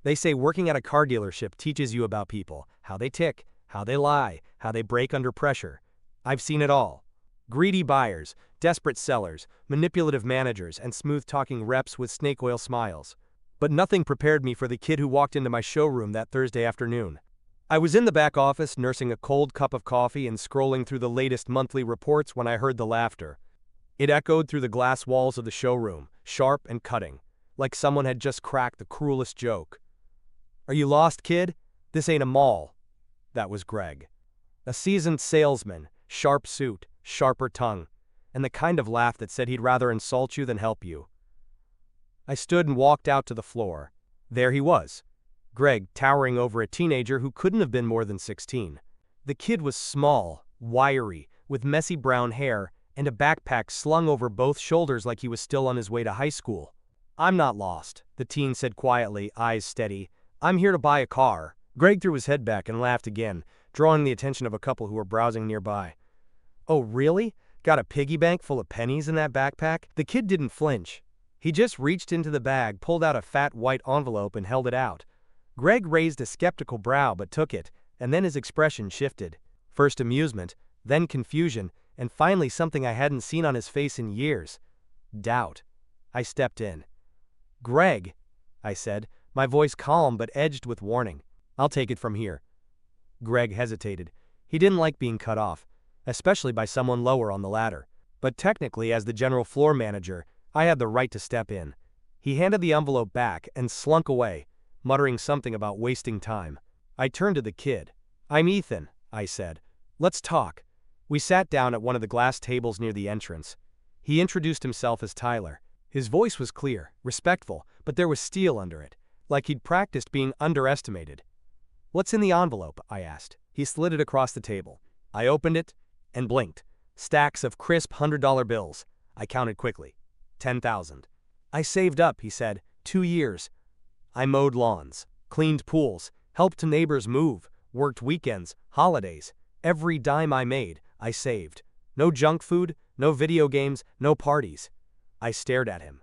They say working at a car dealership teaches you about people, how they tick, how they lie, how they break under pressure. I've seen it all. Greedy buyers, desperate sellers, manipulative managers, and smooth-talking reps with snake oil smiles. But nothing prepared me for the kid who walked into my showroom that Thursday afternoon. I was in the back office nursing a cold cup of coffee and scrolling through the latest monthly reports when I heard the laughter. It echoed through the glass walls of the showroom, sharp and cutting, like someone had just cracked the cruelest joke. "Are you lost, kid? This ain't a mall." That was Greg. A seasoned salesman, sharp suit, sharper tongue, and the kind of laugh that said he'd rather insult you than help you. I stood and walked out to the floor. There he was, Greg, towering over a teenager who couldn't have been more than 16. The kid was small, wiry, with messy brown hair, and a backpack slung over both shoulders like he was still on his way to high school. "I'm not lost," the teen said quietly, eyes steady. "I'm here to buy a car." Greg threw his head back and laughed again, drawing the attention of a couple who were browsing nearby. "Oh, really? Got a piggy bank full of pennies in that backpack?" The kid didn't flinch. He just reached into the bag, pulled out a fat white envelope, and held it out. Greg raised a skeptical brow but took it, and then his expression shifted. First amusement, then confusion, and finally something I hadn't seen on his face in years: doubt. I stepped in. "Greg," I said, my voice calm but edged with warning. "I'll take it from here." Greg hesitated. He didn't like being cut off, especially by someone lower on the ladder. But technically, as the general floor manager, I had the right to step in. He handed the envelope back and slunk away, muttering something about wasting time. I turned to the kid. "I'm Ethan," I said. "Let's talk." We sat down at one of the glass tables near the entrance. He introduced himself as Tyler. His voice was clear, respectful, but there was steel under it, like he'd practiced being underestimated. "What's in the envelope?" I asked. He slid it across the table. I opened it and blinked. Stacks of crisp $100 bills. I counted quickly. 10,000. "I saved up," he said. 2 years. I mowed lawns, cleaned pools, helped neighbors move, worked weekends, holidays. Every dime I made, I saved. No junk food, no video games, no parties." I stared at him.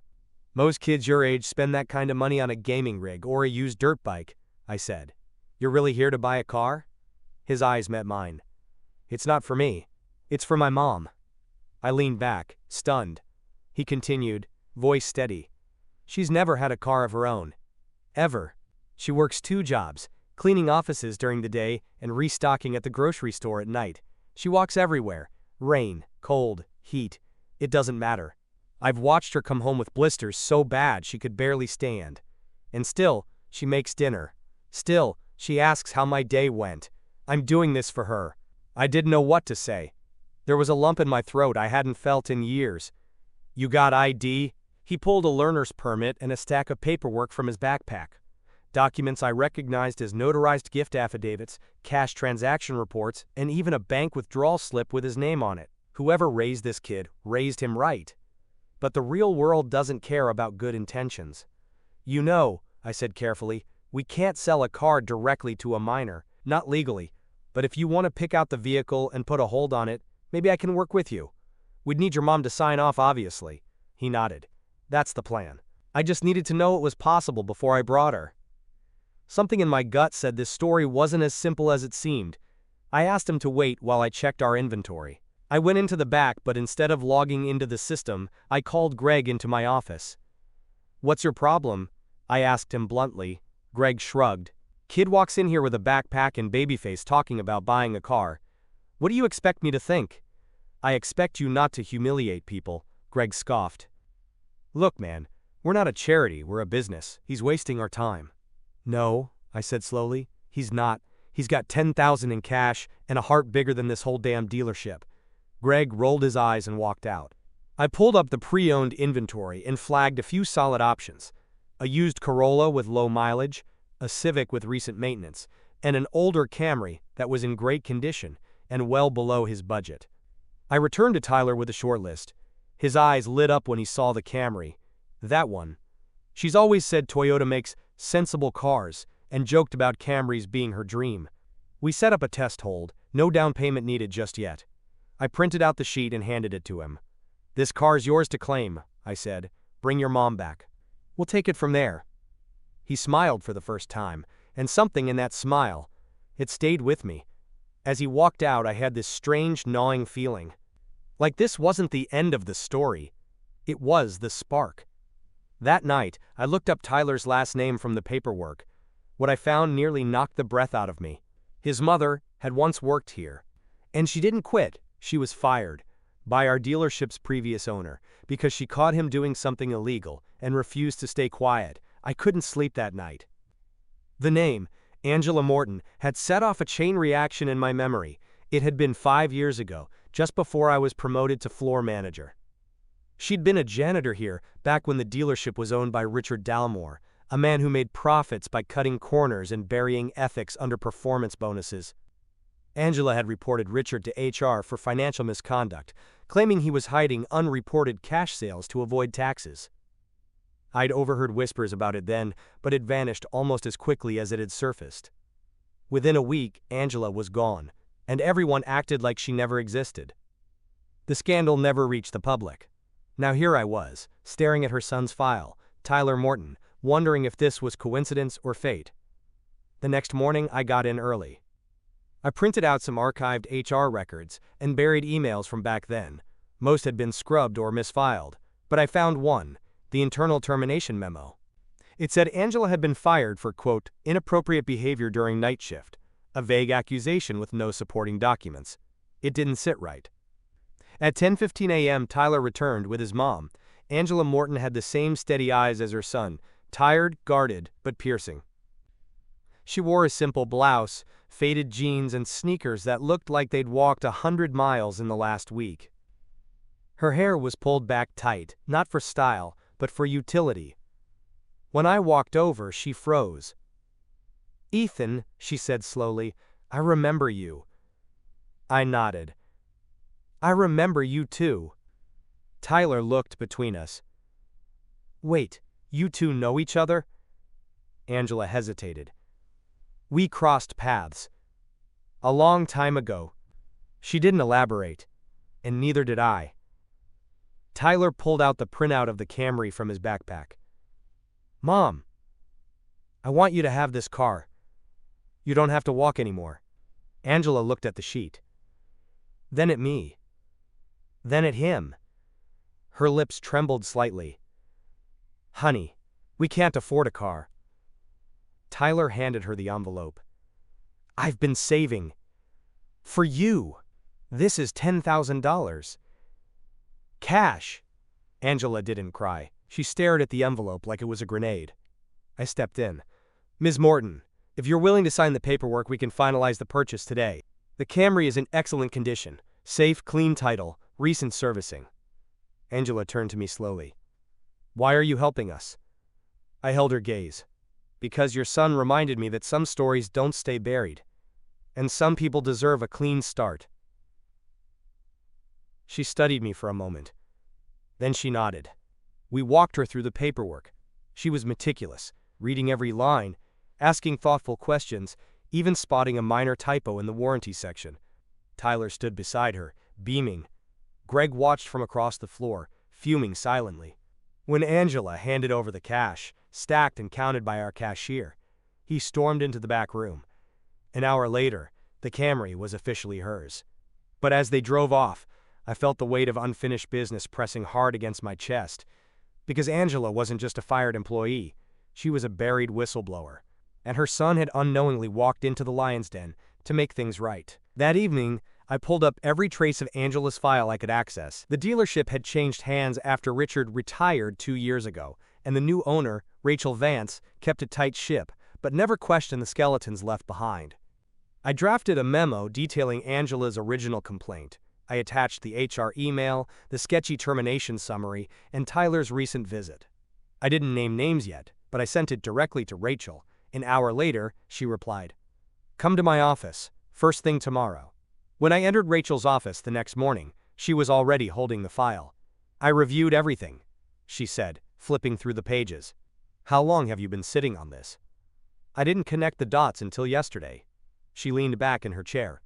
"Most kids your age spend that kind of money on a gaming rig or a used dirt bike," I said. "You're really here to buy a car?" His eyes met mine. "It's not for me. It's for my mom." I leaned back, stunned. He continued, voice steady. "She's never had a car of her own. Ever. She works 2 jobs, cleaning offices during the day and restocking at the grocery store at night. She walks everywhere. Rain, cold, heat. It doesn't matter. I've watched her come home with blisters so bad she could barely stand. And still, she makes dinner. Still, she asks how my day went. I'm doing this for her." I didn't know what to say. There was a lump in my throat I hadn't felt in years. "You got ID?" He pulled a learner's permit and a stack of paperwork from his backpack. Documents I recognized as notarized gift affidavits, cash transaction reports, and even a bank withdrawal slip with his name on it. Whoever raised this kid raised him right. But the real world doesn't care about good intentions. "You know," I said carefully, "we can't sell a car directly to a minor, not legally. But if you want to pick out the vehicle and put a hold on it, maybe I can work with you. We'd need your mom to sign off, obviously." He nodded. "That's the plan. I just needed to know it was possible before I brought her." Something in my gut said this story wasn't as simple as it seemed. I asked him to wait while I checked our inventory. I went into the back, but instead of logging into the system, I called Greg into my office. "What's your problem?" I asked him bluntly. Greg shrugged. "Kid walks in here with a backpack and babyface talking about buying a car. What do you expect me to think?" "I expect you not to humiliate people," Greg scoffed. "Look, man, we're not a charity, we're a business. He's wasting our time." "No," I said slowly, "he's not. He's got 10,000 in cash and a heart bigger than this whole damn dealership." Greg rolled his eyes and walked out. I pulled up the pre-owned inventory and flagged a few solid options. A used Corolla with low mileage, a Civic with recent maintenance, and an older Camry that was in great condition and well below his budget. I returned to Tyler with a short list. His eyes lit up when he saw the Camry. That one. She's always said Toyota makes sensible cars and joked about Camrys being her dream. We set up a test hold, no down payment needed just yet. I printed out the sheet and handed it to him. "This car's yours to claim," I said. "Bring your mom back. We'll take it from there." He smiled for the first time, and something in that smile, it stayed with me. As he walked out, I had this strange, gnawing feeling. Like this wasn't the end of the story. It was the spark. That night, I looked up Tyler's last name from the paperwork. What I found nearly knocked the breath out of me. His mother had once worked here. And she didn't quit, she was fired by our dealership's previous owner because she caught him doing something illegal and refused to stay quiet. I couldn't sleep that night. The name, Angela Morton, had set off a chain reaction in my memory. It had been 5 years ago, just before I was promoted to floor manager. She'd been a janitor here back when the dealership was owned by Richard Dalmore, a man who made profits by cutting corners and burying ethics under performance bonuses. Angela had reported Richard to HR for financial misconduct, claiming he was hiding unreported cash sales to avoid taxes. I'd overheard whispers about it then, but it vanished almost as quickly as it had surfaced. Within a week, Angela was gone, and everyone acted like she never existed. The scandal never reached the public. Now here I was, staring at her son's file, Tyler Morton, wondering if this was coincidence or fate. The next morning, I got in early. I printed out some archived HR records and buried emails from back then. Most had been scrubbed or misfiled, but I found one, the internal termination memo. It said Angela had been fired for, quote, inappropriate behavior during night shift, a vague accusation with no supporting documents. It didn't sit right. At 10:15 a.m., Tyler returned with his mom. Angela Morton had the same steady eyes as her son, tired, guarded, but piercing. She wore a simple blouse, faded jeans, and sneakers that looked like they'd walked 100 miles in the last week. Her hair was pulled back tight, not for style, but for utility. When I walked over, she froze. "Ethan," she said slowly, "I remember you." I nodded. "I remember you too." Tyler looked between us. "Wait, you two know each other?" Angela hesitated. "We crossed paths. A long time ago." She didn't elaborate, and neither did I. Tyler pulled out the printout of the Camry from his backpack. "Mom, I want you to have this car. You don't have to walk anymore." Angela looked at the sheet. Then at me. Then at him. Her lips trembled slightly. "Honey, we can't afford a car." Tyler handed her the envelope. "I've been saving. For you. This is $10,000. Cash." Angela didn't cry. She stared at the envelope like it was a grenade. I stepped in. "Ms. Morton, if you're willing to sign the paperwork, we can finalize the purchase today. The Camry is in excellent condition. Safe, clean title, recent servicing." Angela turned to me slowly. "Why are you helping us?" I held her gaze. "Because your son reminded me that some stories don't stay buried. And some people deserve a clean start." She studied me for a moment. Then she nodded. We walked her through the paperwork. She was meticulous, reading every line, asking thoughtful questions, even spotting a minor typo in the warranty section. Tyler stood beside her, beaming. Greg watched from across the floor, fuming silently. When Angela handed over the cash, stacked and counted by our cashier, he stormed into the back room. An hour later, the Camry was officially hers. But as they drove off, I felt the weight of unfinished business pressing hard against my chest. Because Angela wasn't just a fired employee, she was a buried whistleblower. And her son had unknowingly walked into the lion's den to make things right. That evening, I pulled up every trace of Angela's file I could access. The dealership had changed hands after Richard retired 2 years ago, and the new owner, Rachel Vance, kept a tight ship, but never questioned the skeletons left behind. I drafted a memo detailing Angela's original complaint. I attached the HR email, the sketchy termination summary, and Tyler's recent visit. I didn't name names yet, but I sent it directly to Rachel. An hour later, she replied, "Come to my office, first thing tomorrow." When I entered Rachel's office the next morning, she was already holding the file. "I reviewed everything," she said, flipping through the pages. "How long have you been sitting on this?" "I didn't connect the dots until yesterday." She leaned back in her chair.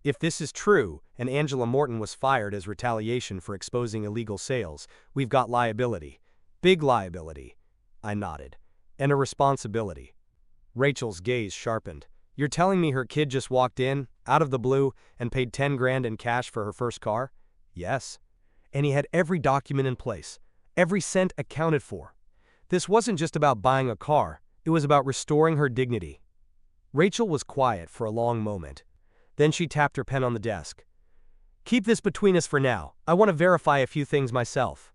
"If this is true, and Angela Morton was fired as retaliation for exposing illegal sales, we've got liability. Big liability." I nodded. And a responsibility. Rachel's gaze sharpened. You're telling me her kid just walked in, out of the blue, and paid 10 grand in cash for her first car? Yes. And he had every document in place. Every cent accounted for. This wasn't just about buying a car, it was about restoring her dignity. Rachel was quiet for a long moment. Then she tapped her pen on the desk. Keep this between us for now. I want to verify a few things myself.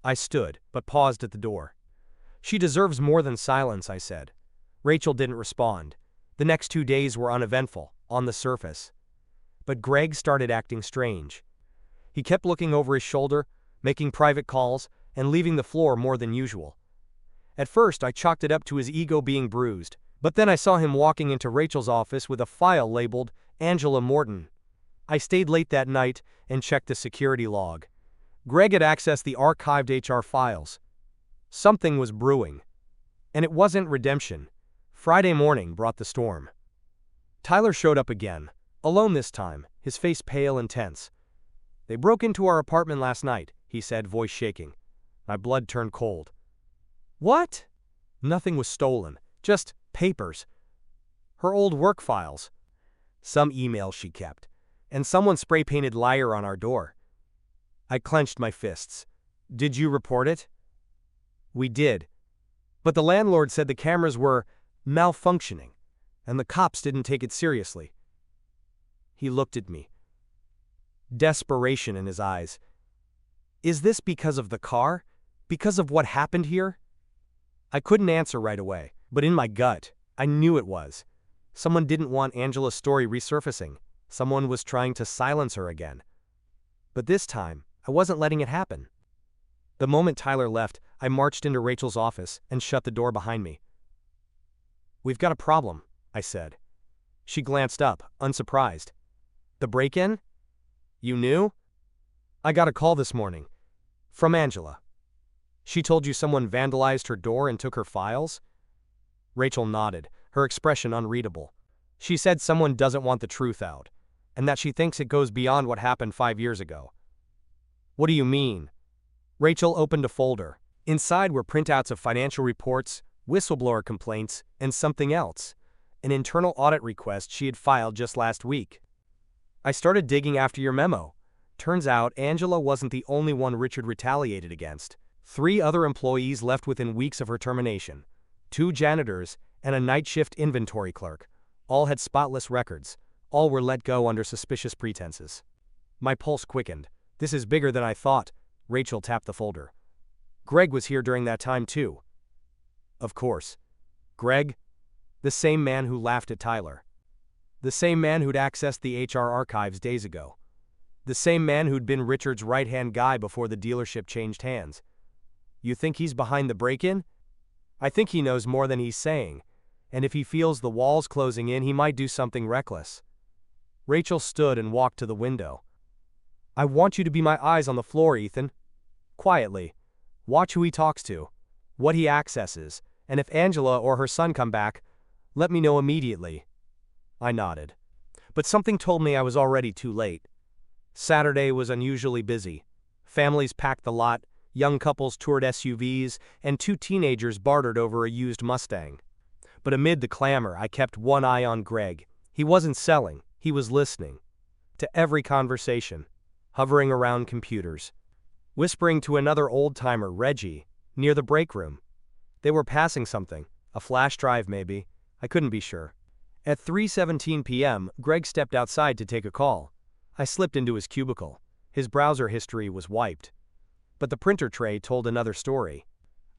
I stood, but paused at the door. She deserves more than silence, I said. Rachel didn't respond. The next 2 days were uneventful, on the surface. But Greg started acting strange. He kept looking over his shoulder, making private calls, and leaving the floor more than usual. At first, I chalked it up to his ego being bruised, but then I saw him walking into Rachel's office with a file labeled Angela Morton. I stayed late that night and checked the security log. Greg had accessed the archived HR files. Something was brewing. And it wasn't redemption. Friday morning brought the storm. Tyler showed up again, alone this time, his face pale and tense. They broke into our apartment last night, he said, voice shaking. My blood turned cold. What? Nothing was stolen, just papers. Her old work files. Some emails she kept. And someone spray-painted liar on our door. I clenched my fists. Did you report it? We did. But the landlord said the cameras were malfunctioning, and the cops didn't take it seriously. He looked at me. Desperation in his eyes. Is this because of the car? Because of what happened here? I couldn't answer right away, but in my gut, I knew it was. Someone didn't want Angela's story resurfacing. Someone was trying to silence her again. But this time, I wasn't letting it happen. The moment Tyler left, I marched into Rachel's office and shut the door behind me. We've got a problem, I said. She glanced up, unsurprised. The break-in? You knew? I got a call this morning. From Angela. She told you someone vandalized her door and took her files? Rachel nodded, her expression unreadable. She said someone doesn't want the truth out, and that she thinks it goes beyond what happened 5 years ago. What do you mean? Rachel opened a folder. Inside were printouts of financial reports, whistleblower complaints, and something else, an internal audit request she had filed just last week. I started digging after your memo. Turns out Angela wasn't the only one Richard retaliated against. 3 other employees left within weeks of her termination. 2 janitors and a night shift inventory clerk. All had spotless records. All were let go under suspicious pretenses. My pulse quickened. This is bigger than I thought. Rachel tapped the folder. Greg was here during that time too. Of course. Greg? The same man who laughed at Tyler. The same man who'd accessed the HR archives days ago. The same man who'd been Richard's right-hand guy before the dealership changed hands. You think he's behind the break-in? I think he knows more than he's saying, and if he feels the walls closing in, he might do something reckless. Rachel stood and walked to the window. I want you to be my eyes on the floor, Ethan. Quietly. Watch who he talks to, what he accesses, and if Angela or her son come back, let me know immediately. I nodded. But something told me I was already too late. Saturday was unusually busy. Families packed the lot, young couples toured SUVs, and 2 teenagers bartered over a used Mustang. But amid the clamor, I kept one eye on Greg. He wasn't selling, he was listening. To every conversation, hovering around computers, whispering to another old-timer, Reggie, near the break room. They were passing something, a flash drive maybe, I couldn't be sure. At 3:17 p.m., Greg stepped outside to take a call. I slipped into his cubicle. His browser history was wiped. But the printer tray told another story.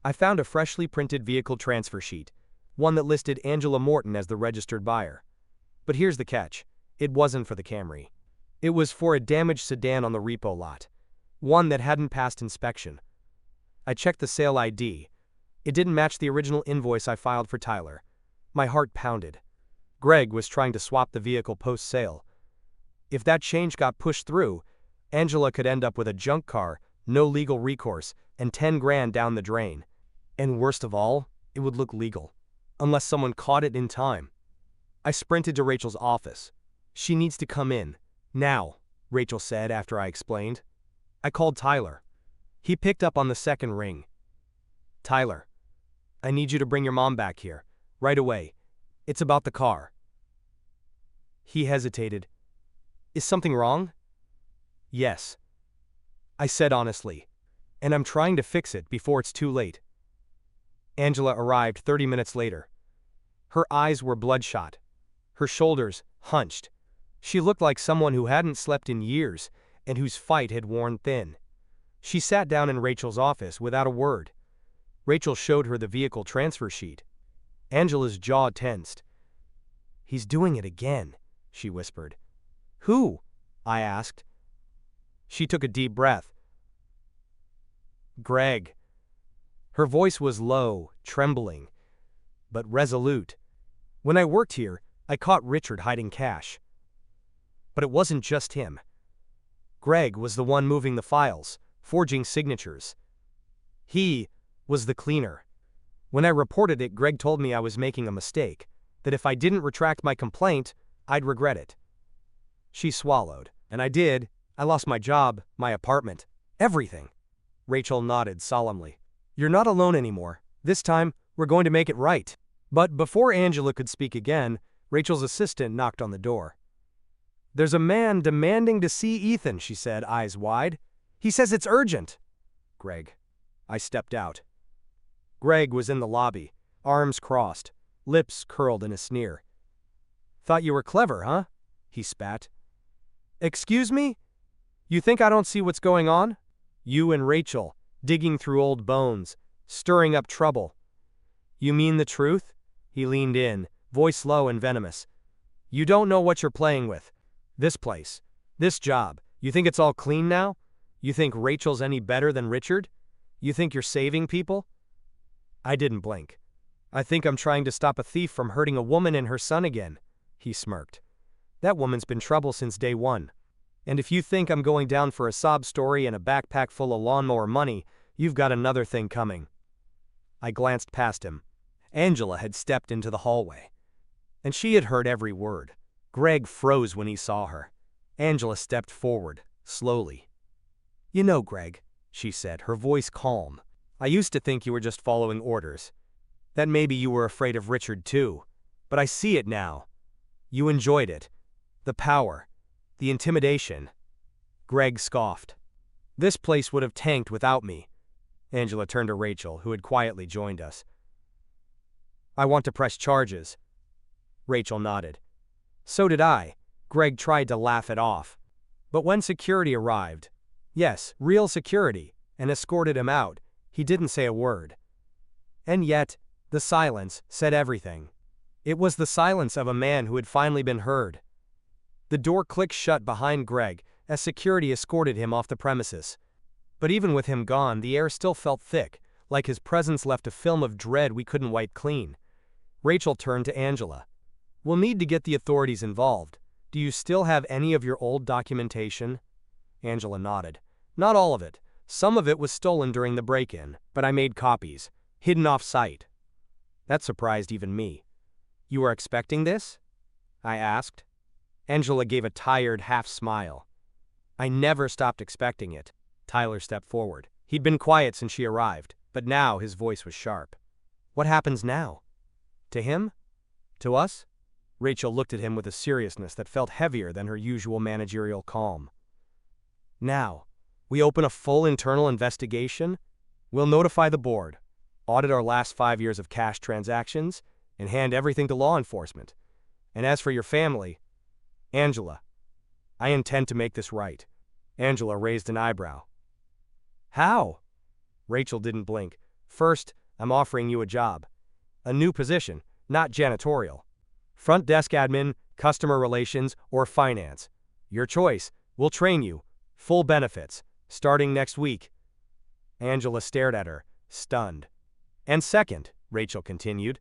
I found a freshly printed vehicle transfer sheet, one that listed Angela Morton as the registered buyer. But here's the catch. It wasn't for the Camry. It was for a damaged sedan on the repo lot. One that hadn't passed inspection. I checked the sale ID. It didn't match the original invoice I filed for Tyler. My heart pounded. Greg was trying to swap the vehicle post-sale. If that change got pushed through, Angela could end up with a junk car, no legal recourse, and 10 grand down the drain. And worst of all, it would look legal. Unless someone caught it in time. I sprinted to Rachel's office. She needs to come in. Now, Rachel said after I explained. I called Tyler. He picked up on the second ring. Tyler. I need you to bring your mom back here. Right away. It's about the car. He hesitated. Is something wrong? Yes. I said honestly. And I'm trying to fix it before it's too late. Angela arrived 30 minutes later. Her eyes were bloodshot. Her shoulders hunched. She looked like someone who hadn't slept in years and whose fight had worn thin. She sat down in Rachel's office without a word. Rachel showed her the vehicle transfer sheet. Angela's jaw tensed. He's doing it again, she whispered. Who? I asked. She took a deep breath. Greg. Her voice was low, trembling, but resolute. When I worked here, I caught Richard hiding cash. But it wasn't just him. Greg was the one moving the files, forging signatures. He was the cleaner. When I reported it, Greg told me I was making a mistake, that if I didn't retract my complaint, I'd regret it. She swallowed. And I did. I lost my job, my apartment, everything. Rachel nodded solemnly. You're not alone anymore. This time, we're going to make it right. But before Angela could speak again, Rachel's assistant knocked on the door. There's a man demanding to see Ethan, she said, eyes wide. He says it's urgent. Greg. I stepped out. Greg was in the lobby, arms crossed, lips curled in a sneer. Thought you were clever, huh? He spat. Excuse me? You think I don't see what's going on? You and Rachel, digging through old bones, stirring up trouble. You mean the truth? He leaned in, voice low and venomous. You don't know what you're playing with. This place, this job, you think it's all clean now? You think Rachel's any better than Richard? You think you're saving people? I didn't blink. I think I'm trying to stop a thief from hurting a woman and her son again, he smirked. That woman's been trouble since day one. And if you think I'm going down for a sob story and a backpack full of lawnmower money, you've got another thing coming. I glanced past him. Angela had stepped into the hallway. And she had heard every word. Greg froze when he saw her. Angela stepped forward, slowly. You know, Greg, she said, her voice calm. I used to think you were just following orders. That maybe you were afraid of Richard too. But I see it now. You enjoyed it. The power. The intimidation. Greg scoffed. This place would have tanked without me. Angela turned to Rachel, who had quietly joined us. I want to press charges. Rachel nodded. So did I. Greg tried to laugh it off. But when security arrived, yes, real security, and escorted him out, he didn't say a word. And yet, the silence said everything. It was the silence of a man who had finally been heard. The door clicked shut behind Greg as security escorted him off the premises. But even with him gone, the air still felt thick, like his presence left a film of dread we couldn't wipe clean. Rachel turned to Angela. We'll need to get the authorities involved. Do you still have any of your old documentation? Angela nodded. Not all of it. Some of it was stolen during the break-in, but I made copies, hidden off-site. That surprised even me. You were expecting this? I asked. Angela gave a tired half-smile. I never stopped expecting it. Tyler stepped forward. He'd been quiet since she arrived, but now his voice was sharp. What happens now? To him? To us? Rachel looked at him with a seriousness that felt heavier than her usual managerial calm. Now, we open a full internal investigation. We'll notify the board, audit our last 5 years of cash transactions, and hand everything to law enforcement. And as for your family, Angela, I intend to make this right. Angela raised an eyebrow. How? Rachel didn't blink. First, I'm offering you a job. A new position, not janitorial. Front desk admin, customer relations, or finance. Your choice. We'll train you. Full benefits. Starting next week. Angela stared at her, stunned. And second, Rachel continued,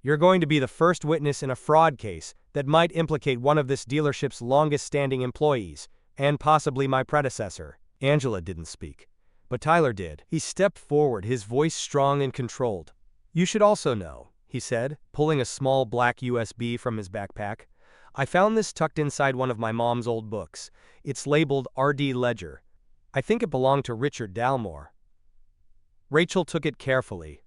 you're going to be the first witness in a fraud case that might implicate one of this dealership's longest-standing employees, and possibly my predecessor. Angela didn't speak, but Tyler did. He stepped forward, his voice strong and controlled. You should also know, he said, pulling a small black USB from his backpack. I found this tucked inside one of my mom's old books. It's labeled RD Ledger. I think it belonged to Richard Dalmore. Rachel took it carefully.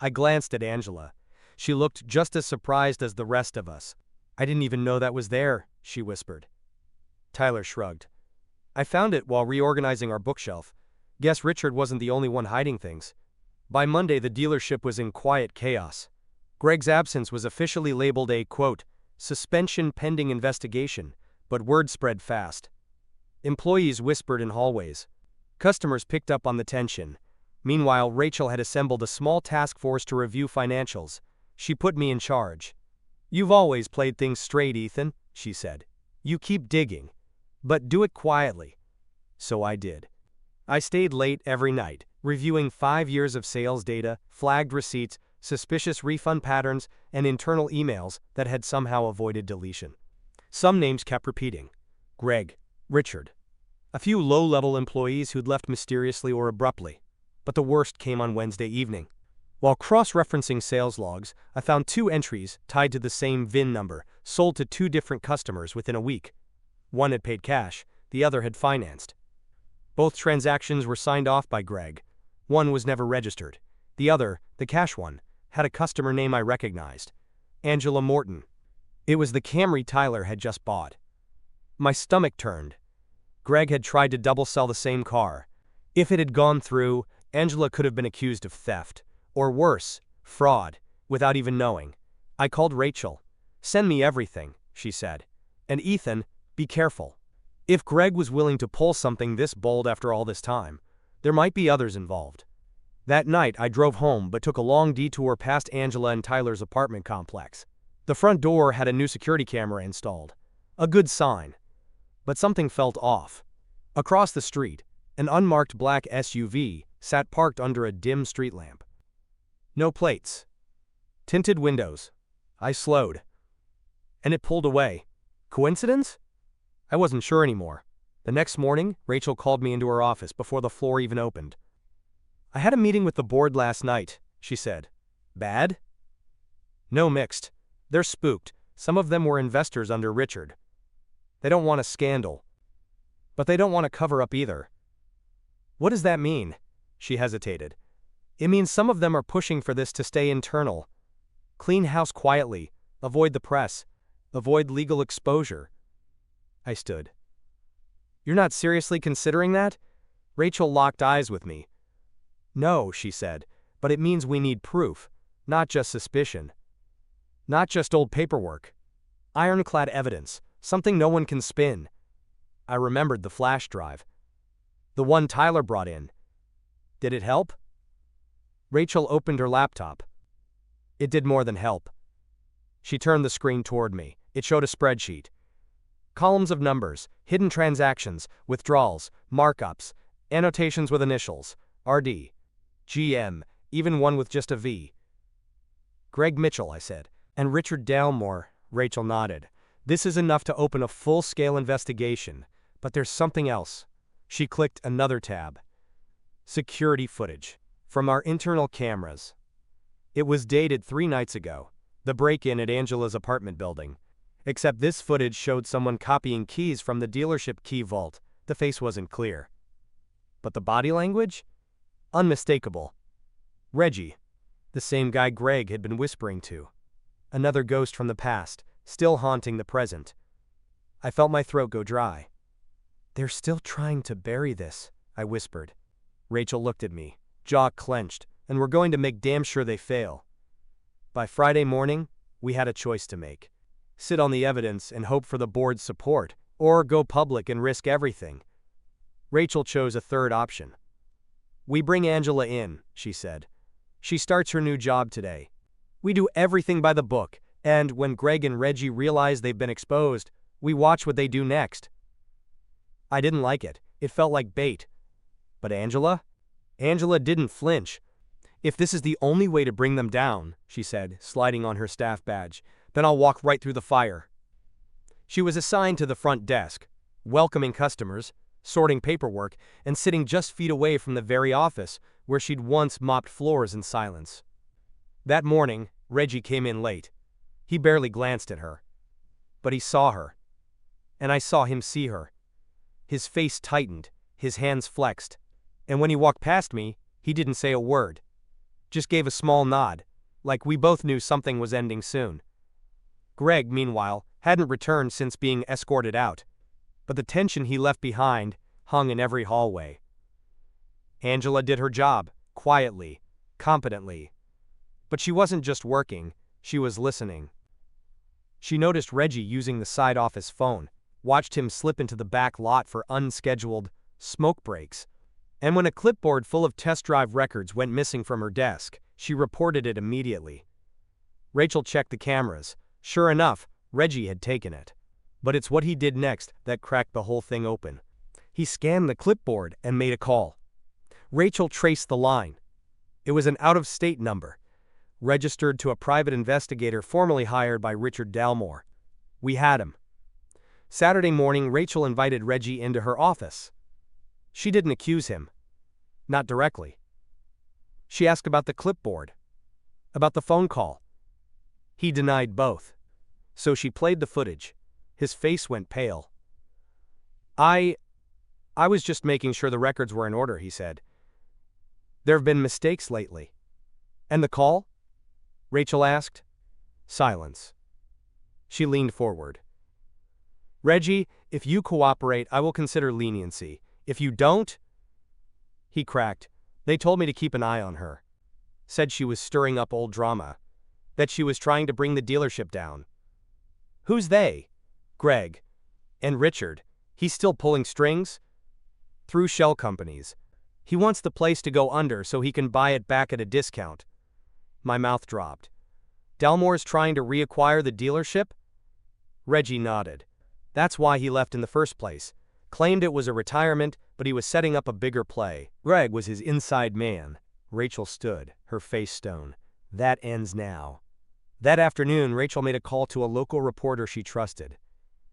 I glanced at Angela. She looked just as surprised as the rest of us. "I didn't even know that was there," she whispered. Tyler shrugged. "I found it while reorganizing our bookshelf. Guess Richard wasn't the only one hiding things." By Monday, the dealership was in quiet chaos. Greg's absence was officially labeled a, quote, suspension pending investigation, but word spread fast. Employees whispered in hallways. Customers picked up on the tension. Meanwhile, Rachel had assembled a small task force to review financials. She put me in charge. "You've always played things straight, Ethan," she said. "You keep digging. But do it quietly." So I did. I stayed late every night, reviewing 5 years of sales data, flagged receipts, suspicious refund patterns, and internal emails that had somehow avoided deletion. Some names kept repeating. Greg, Richard. A few low-level employees who'd left mysteriously or abruptly. But the worst came on Wednesday evening. While cross-referencing sales logs, I found 2 entries tied to the same VIN number, sold to 2 different customers within a week. One had paid cash, the other had financed. Both transactions were signed off by Greg. One was never registered. The other, the cash one, had a customer name I recognized. Angela Morton. It was the Camry Tyler had just bought. My stomach turned. Greg had tried to double-sell the same car. If it had gone through, Angela could have been accused of theft. Or worse, fraud, without even knowing. I called Rachel. "Send me everything," she said. "And Ethan, be careful. If Greg was willing to pull something this bold after all this time, there might be others involved." That night I drove home but took a long detour past Angela and Tyler's apartment complex. The front door had a new security camera installed. A good sign. But something felt off. Across the street, an unmarked black SUV sat parked under a dim street lamp. No plates. Tinted windows. I slowed. And it pulled away. Coincidence? I wasn't sure anymore. The next morning, Rachel called me into her office before the floor even opened. "I had a meeting with the board last night," she said. "Bad?" "No, mixed. They're spooked. Some of them were investors under Richard. They don't want a scandal. But they don't want to cover up either." "What does that mean?" She hesitated. "It means some of them are pushing for this to stay internal. Clean house quietly, avoid the press, avoid legal exposure." I stood. "You're not seriously considering that?" Rachel locked eyes with me. "No," she said, "but it means we need proof, not just suspicion. Not just old paperwork. Ironclad evidence, something no one can spin." I remembered the flash drive. The one Tyler brought in. Did it help? Rachel opened her laptop. It did more than help. She turned the screen toward me. It showed a spreadsheet. Columns of numbers, hidden transactions, withdrawals, markups, annotations with initials, RD, GM, even one with just a V. "Greg Mitchell," I said. "And Richard Dalmore," Rachel nodded. "This is enough to open a full-scale investigation, but there's something else." She clicked another tab. Security footage. From our internal cameras. It was dated 3 nights ago, the break-in at Angela's apartment building. Except this footage showed someone copying keys from the dealership key vault. The face wasn't clear. But the body language? Unmistakable. Reggie. The same guy Greg had been whispering to. Another ghost from the past, still haunting the present. I felt my throat go dry. "They're still trying to bury this," I whispered. Rachel looked at me, jaw clenched, "and we're going to make damn sure they fail." By Friday morning, we had a choice to make. Sit on the evidence and hope for the board's support, or go public and risk everything. Rachel chose a third option. "We bring Angela in," she said. "She starts her new job today. We do everything by the book, and when Greg and Reggie realize they've been exposed, we watch what they do next." I didn't like it. It felt like bait. But Angela? Angela didn't flinch. "If this is the only way to bring them down," she said, sliding on her staff badge, "then I'll walk right through the fire." She was assigned to the front desk, welcoming customers, sorting paperwork, and sitting just feet away from the very office where she'd once mopped floors in silence. That morning, Reggie came in late. He barely glanced at her. But he saw her. And I saw him see her. His face tightened, his hands flexed, and when he walked past me, he didn't say a word. just gave a small nod, like we both knew something was ending soon. Greg, meanwhile, hadn't returned since being escorted out, but the tension he left behind hung in every hallway. Angela did her job, quietly, competently. But she wasn't just working, she was listening. She noticed Reggie using the side office phone, watched him slip into the back lot for unscheduled smoke breaks, and when a clipboard full of test drive records went missing from her desk, she reported it immediately. Rachel checked the cameras. Sure enough, Reggie had taken it. But it's what he did next that cracked the whole thing open. He scanned the clipboard and made a call. Rachel traced the line. It was an out-of-state number, registered to a private investigator formerly hired by Richard Dalmore. We had him. Saturday morning, Rachel invited Reggie into her office. She didn't accuse him. Not directly. She asked about the clipboard, about the phone call. He denied both. So she played the footage. His face went pale. I was just making sure the records were in order, he said. There have been mistakes lately. And the call? Rachel asked. Silence. She leaned forward. Reggie, if you cooperate, I will consider leniency. If you don't, he cracked. They told me to keep an eye on her. Said she was stirring up old drama. That she was trying to bring the dealership down. Who's they? Greg. And Richard. He's still pulling strings? Through shell companies. He wants the place to go under so he can buy it back at a discount. My mouth dropped. Dalmore's trying to reacquire the dealership? Reggie nodded. That's why he left in the first place. Claimed it was a retirement, but he was setting up a bigger play. Greg was his inside man. Rachel stood, her face stone. That ends now. That afternoon, Rachel made a call to a local reporter she trusted.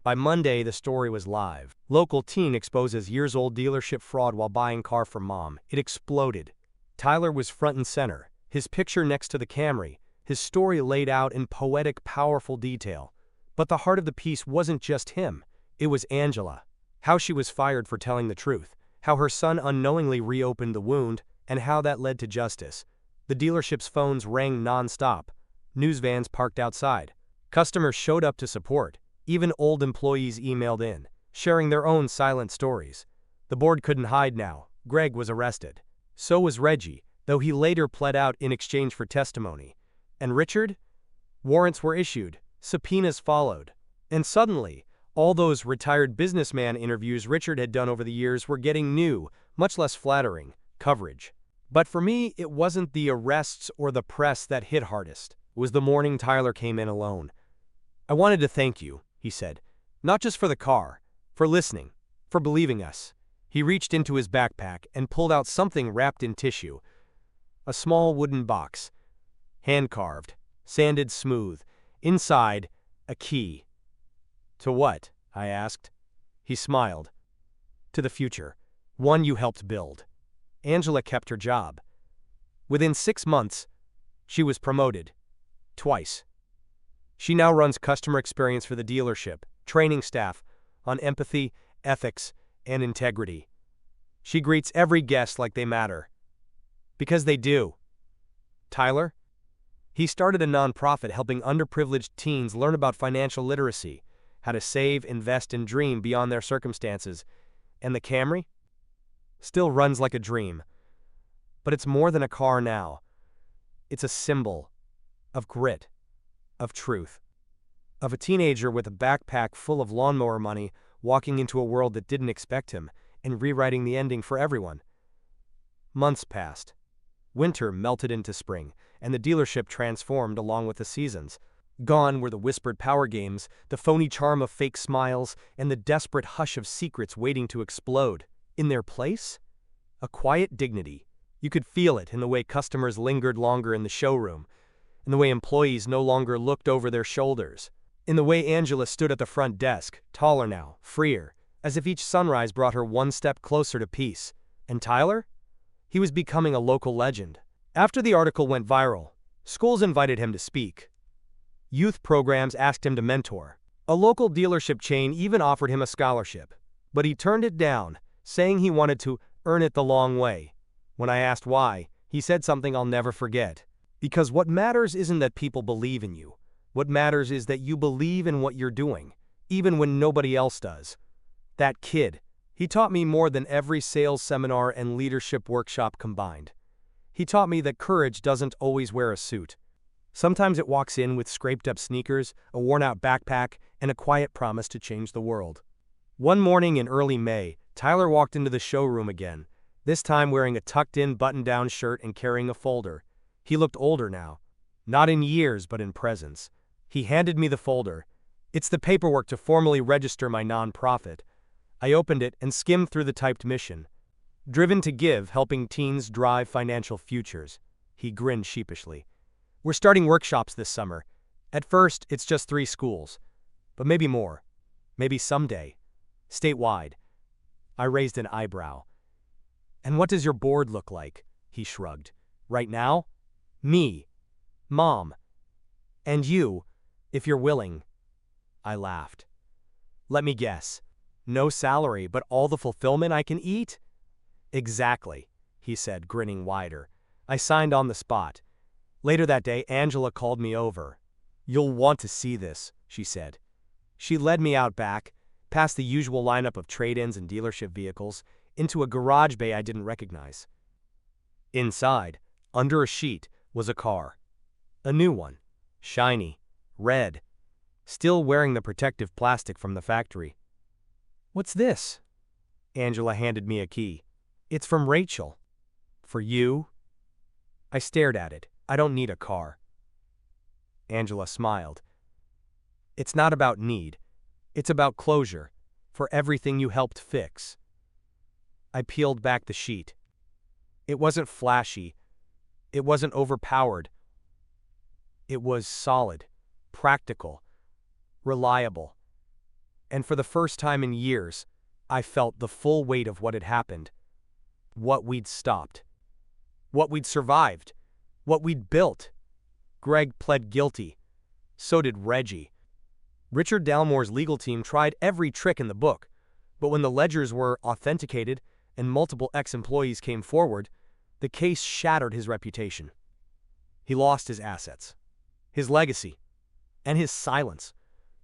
By Monday, the story was live. Local teen exposes years-old dealership fraud while buying car for mom. It exploded. Tyler was front and center, his picture next to the Camry, his story laid out in poetic, powerful detail. But the heart of the piece wasn't just him. It was Angela. How she was fired for telling the truth, how her son unknowingly reopened the wound, and how that led to justice. The dealership's phones rang non-stop. News vans parked outside. Customers showed up to support. Even old employees emailed in, sharing their own silent stories. The board couldn't hide now. Greg was arrested. So was Reggie, though he later pled out in exchange for testimony. And Richard? Warrants were issued. Subpoenas followed. And suddenly, all those retired businessman interviews Richard had done over the years were getting new, much less flattering, coverage. But for me, it wasn't the arrests or the press that hit hardest. It was the morning Tyler came in alone. I wanted to thank you, he said. Not just for the car, for listening, for believing us. He reached into his backpack and pulled out something wrapped in tissue. A small wooden box. Hand-carved, sanded smooth. Inside, a key. To what? I asked. He smiled. To the future. One you helped build. Angela kept her job. Within 6 months, she was promoted. Twice. She now runs customer experience for the dealership, training staff on empathy, ethics, and integrity. She greets every guest like they matter. Because they do. Tyler? He started a nonprofit helping underprivileged teens learn about financial literacy, how to save, invest, and dream beyond their circumstances. And the Camry? Still runs like a dream. But it's more than a car now. It's a symbol of grit, of truth, of a teenager with a backpack full of lawnmower money walking into a world that didn't expect him and rewriting the ending for everyone. Months passed. Winter melted into spring, and the dealership transformed along with the seasons. Gone were the whispered power games, the phony charm of fake smiles, and the desperate hush of secrets waiting to explode. In their place? A quiet dignity. You could feel it in the way customers lingered longer in the showroom, in the way employees no longer looked over their shoulders, in the way Angela stood at the front desk, taller now, freer, as if each sunrise brought her one step closer to peace. And Tyler? He was becoming a local legend. After the article went viral, schools invited him to speak. Youth programs asked him to mentor. A local dealership chain even offered him a scholarship. But he turned it down, saying he wanted to earn it the long way. When I asked why, he said something I'll never forget. Because what matters isn't that people believe in you. What matters is that you believe in what you're doing, even when nobody else does. That kid, he taught me more than every sales seminar and leadership workshop combined. He taught me that courage doesn't always wear a suit. Sometimes it walks in with scraped-up sneakers, a worn-out backpack, and a quiet promise to change the world. One morning in early May, Tyler walked into the showroom again, this time wearing a tucked-in button-down shirt and carrying a folder. He looked older now. Not in years, but in presence. He handed me the folder. It's the paperwork to formally register my nonprofit. I opened it and skimmed through the typed mission. Driven to give, helping teens drive financial futures. He grinned sheepishly. We're starting workshops this summer. At first, it's just 3 schools. But maybe more. Maybe someday. Statewide. I raised an eyebrow. And what does your board look like? He shrugged. Right now? Me. Mom. And you, if you're willing. I laughed. Let me guess. No salary, but all the fulfillment I can eat? Exactly, he said, grinning wider. I signed on the spot. Later that day, Angela called me over. You'll want to see this, she said. She led me out back, past the usual lineup of trade-ins and dealership vehicles, into a garage bay I didn't recognize. Inside, under a sheet, was a car. A new one. Shiny. Red. Still wearing the protective plastic from the factory. What's this? Angela handed me a key. It's from Rachel. For you? I stared at it. I don't need a car. Angela smiled. It's not about need. It's about closure. For everything you helped fix. I peeled back the sheet. It wasn't flashy. It wasn't overpowered. It was solid, practical, reliable. And for the first time in years, I felt the full weight of what had happened. What we'd stopped. What we'd survived. What we'd built. Greg pled guilty. So did Reggie. Richard Dalmore's legal team tried every trick in the book, but when the ledgers were authenticated and multiple ex-employees came forward, the case shattered his reputation. He lost his assets, his legacy, and his silence,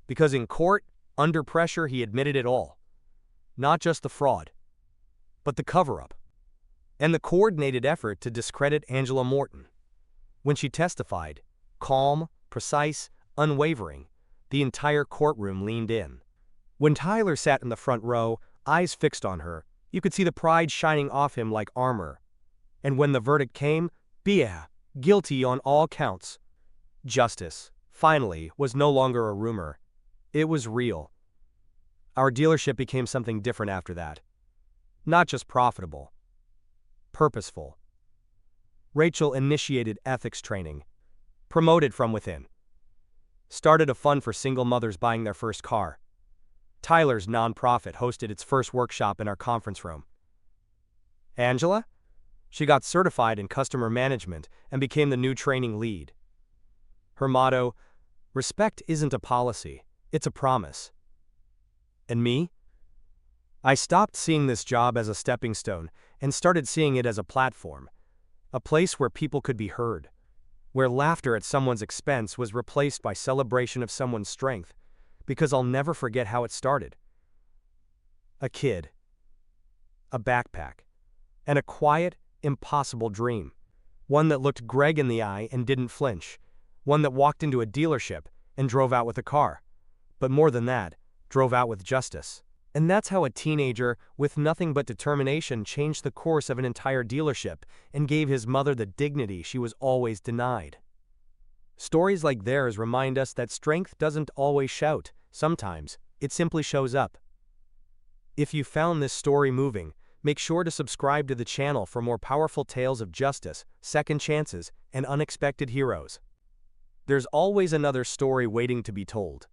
because in court, under pressure, he admitted it all. Not just the fraud, but the cover-up, and the coordinated effort to discredit Angela Morton. When she testified, calm, precise, unwavering, the entire courtroom leaned in. When Tyler sat in the front row, eyes fixed on her, you could see the pride shining off him like armor. And when the verdict came, guilty on all counts. Justice, finally, was no longer a rumor. It was real. Our dealership became something different after that. Not just profitable. Purposeful. Rachel initiated ethics training. Promoted from within. Started a fund for single mothers buying their first car. Tyler's nonprofit hosted its first workshop in our conference room. Angela? She got certified in customer management and became the new training lead. Her motto, respect isn't a policy, it's a promise. And me? I stopped seeing this job as a stepping stone and started seeing it as a platform. A place where people could be heard. Where laughter at someone's expense was replaced by celebration of someone's strength. Because I'll never forget how it started. A kid. A backpack. And a quiet, impossible dream. One that looked Greg in the eye and didn't flinch. One that walked into a dealership and drove out with a car. But more than that, drove out with justice. And that's how a teenager with nothing but determination changed the course of an entire dealership and gave his mother the dignity she was always denied. Stories like theirs remind us that strength doesn't always shout. Sometimes, it simply shows up. If you found this story moving, make sure to subscribe to the channel for more powerful tales of justice, second chances, and unexpected heroes. There's always another story waiting to be told.